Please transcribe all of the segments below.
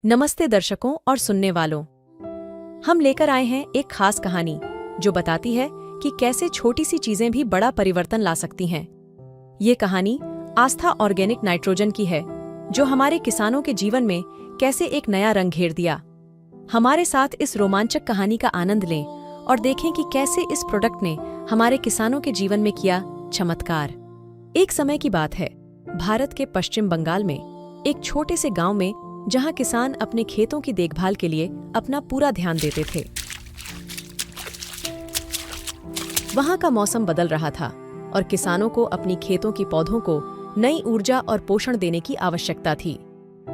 नमस्ते दर्शकों और सुनने वालों। हम लेकर आए हैं एक खास कहानी जो बताती है कि कैसे छोटी सी चीजें भी बड़ा परिवर्तन ला सकती हैं। ये कहानी आस्था ऑर्गेनिक नाइट्रोजन की है, जो हमारे किसानों के जीवन में कैसे एक नया रंग घेर दिया। हमारे साथ इस रोमांचक कहानी का आनंद लें और देखें कि कैसे इस प्रोडक्ट ने हमारे किसानों के जीवन में किया चमत्कार। एक समय की बात है, भारत के पश्चिम बंगाल में एक छोटे से गांव में, जहां किसान अपने खेतों की देखभाल के लिए अपना पूरा ध्यान देते थे। वहां का मौसम बदल रहा था और किसानों को अपनी खेतों की पौधों को नई ऊर्जा और पोषण देने की आवश्यकता थी।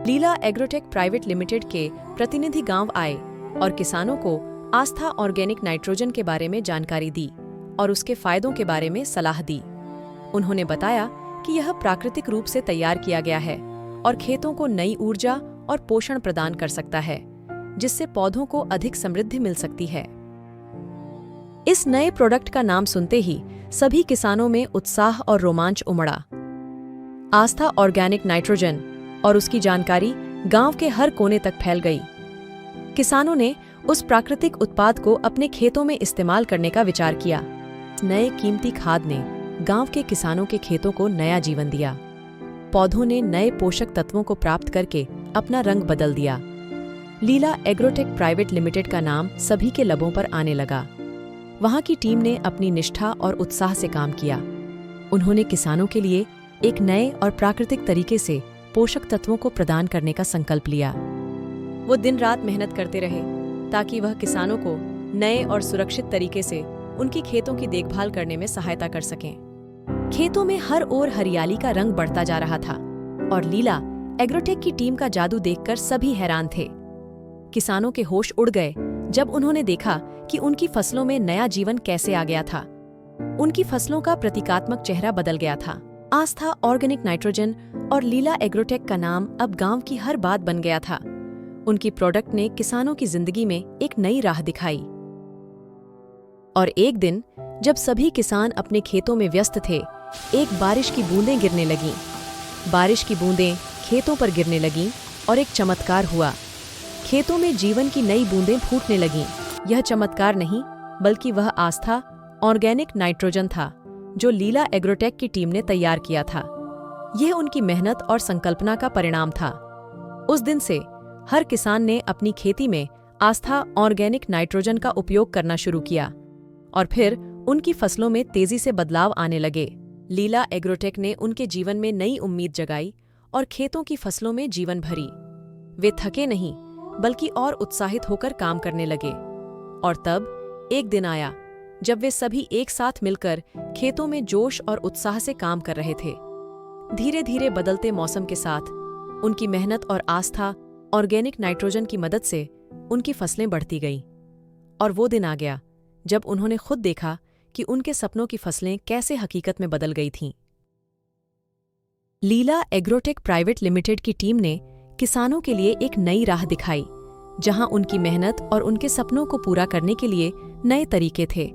लीला एग्रोटेक प्राइवेट लिमिटेड के प्रतिनिधि गांव आए और किसानों को आस्था ऑर्गेनिक नाइट्रोजन के बारे में जानकारी दी और उसके फायदों के बारे में सलाह दी। उन्होंने बताया कि यह प्राकृतिक रूप से तैयार किया गया है और खेतों को नई ऊर्जा और पोषण प्रदान कर सकता है, जिससे पौधों को अधिक समृद्धि मिल सकती है। इस नए प्रोडक्ट का नाम सुनते ही सभी किसानों में उत्साह और रोमांच उमड़ा। आस्था ऑर्गेनिक नाइट्रोजन और उसकी जानकारी गांव के हर कोने तक फैल गई। किसानों ने उस प्राकृतिक उत्पाद को अपने खेतों में इस्तेमाल करने का विचार किया। नए कीमती खाद ने गांव के किसानों के खेतों को नया जीवन दिया। पौधों ने नए पोषक तत्वों को प्राप्त करके अपना रंग बदल दिया। लीला एग्रोटेक प्राइवेट लिमिटेड का नाम सभी के लबों पर आने लगा। वहां की टीम ने अपनी निष्ठा और उत्साह से काम किया। उन्होंने किसानों के लिए एक नए और प्राकृतिक तरीके से पोषक तत्वों को प्रदान करने का संकल्प लिया। वो दिन रात मेहनत करते रहे ताकि वह किसानों को नए और सुरक्षित तरीके से उनकी खेतों की देखभाल करने में सहायता कर सकें। खेतों में हर ओर हरियाली का रंग बढ़ता जा रहा था और लीला एग्रोटेक की टीम का जादू देखकर सभी हैरान थे। किसानों के होश उड़ गए जब उन्होंने देखा कि उनकी फसलों में नया जीवन कैसे आ गया था। उनकी फसलों का प्रतीकात्मक चेहरा बदल गया था। आस्था ऑर्गेनिक नाइट्रोजन और लीला एग्रोटेक का नाम अब गांव की हर बात बन गया था। उनकी प्रोडक्ट ने किसानों की जिंदगी में एक नई राह दिखाई। और एक दिन जब सभी किसान अपने खेतों में व्यस्त थे, एक बारिश की बूंदें गिरने लगीं। बारिश की बूंदें खेतों पर गिरने लगीं और एक चमत्कार हुआ। खेतों में जीवन की नई बूंदें फूटने लगीं। यह चमत्कार नहीं, बल्कि वह आस्था ऑर्गेनिक नाइट्रोजन था जो लीला एग्रोटेक की टीम ने तैयार किया था। यह उनकी मेहनत और संकल्पना का परिणाम था। उस दिन से हर किसान ने अपनी खेती में आस्था ऑर्गेनिक नाइट्रोजन का उपयोग करना शुरू किया और फिर उनकी फसलों में तेजी से बदलाव आने लगे। लीला एग्रोटेक ने उनके जीवन में नई उम्मीद जगाई और खेतों की फसलों में जीवन भरी। वे थके नहीं, बल्कि और उत्साहित होकर काम करने लगे। और तब एक दिन आया जब वे सभी एक साथ मिलकर खेतों में जोश और उत्साह से काम कर रहे थे। धीरे धीरे बदलते मौसम के साथ उनकी मेहनत और आस्था ऑर्गेनिक नाइट्रोजन की मदद से उनकी फसलें बढ़ती गईं। और वो दिन आ गया जब उन्होंने खुद देखा कि उनके सपनों की फसलें कैसे हकीकत में बदल गई थीं। लीला एग्रोटेक प्राइवेट लिमिटेड की टीम ने किसानों के लिए एक नई राह दिखाई, जहां उनकी मेहनत और उनके सपनों को पूरा करने के लिए नए तरीके थे।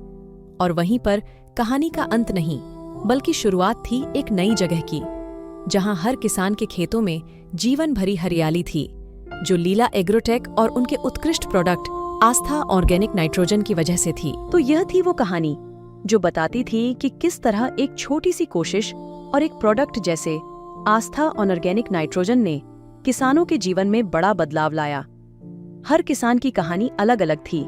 और वहीं पर कहानी का अंत नहीं, बल्कि शुरुआत थी एक नई जगह की, जहां हर किसान के खेतों में जीवन भरी हरियाली थी, जो लीला एग्रोटेक और उनके उत्कृष्ट प्रोडक्ट आस्था ऑर्गेनिक नाइट्रोजन की वजह से थी। तो यह थी वो कहानी जो बताती थी कि किस तरह एक छोटी सी कोशिश और एक प्रोडक्ट जैसे आस्था ऑर्गेनिक नाइट्रोजन ने किसानों के जीवन में बड़ा बदलाव लाया। हर किसान की कहानी अलग अलग थी,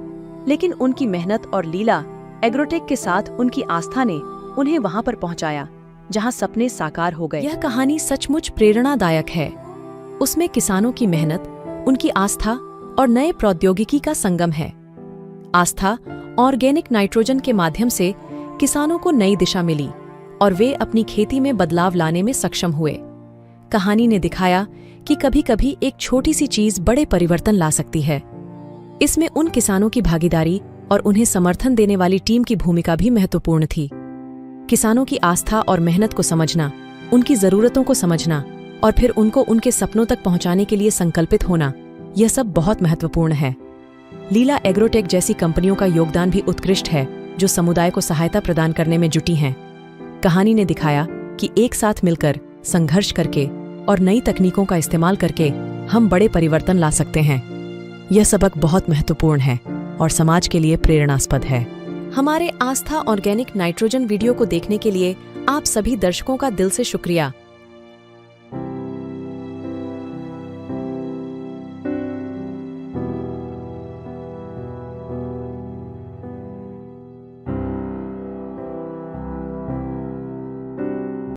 लेकिन उनकी मेहनत और लीला एग्रोटेक के साथ उनकी आस्था ने उन्हें वहां पर पहुंचाया जहां सपने साकार हो गए। यह कहानी सचमुच प्रेरणादायक है। उसमें किसानों की मेहनत, उनकी आस्था और नए प्रौद्योगिकी का संगम है। आस्था ऑर्गेनिक नाइट्रोजन के माध्यम से किसानों को नई दिशा मिली और वे अपनी खेती में बदलाव लाने में सक्षम हुए। कहानी ने दिखाया कि कभी-कभी एक छोटी सी चीज बड़े परिवर्तन ला सकती है। इसमें उन किसानों की भागीदारी और उन्हें समर्थन देने वाली टीम की भूमिका भी महत्वपूर्ण थी। किसानों की आस्था और मेहनत को समझना, उनकी जरूरतों को समझना और फिर उनको उनके सपनों तक पहुंचाने के लिए संकल्पित होना, यह सब बहुत महत्वपूर्ण है। लीला एग्रोटेक जैसी कंपनियों का योगदान भी उत्कृष्ट है, जो समुदाय को सहायता प्रदान करने में जुटी हैं। कहानी ने दिखाया कि एक साथ मिलकर, संघर्ष करके और नई तकनीकों का इस्तेमाल करके हम बड़े परिवर्तन ला सकते हैं। यह सबक बहुत महत्वपूर्ण है और समाज के लिए प्रेरणास्पद है। हमारे आस्था ऑर्गेनिक नाइट्रोजन वीडियो को देखने के लिए आप सभी दर्शकों का दिल से शुक्रिया।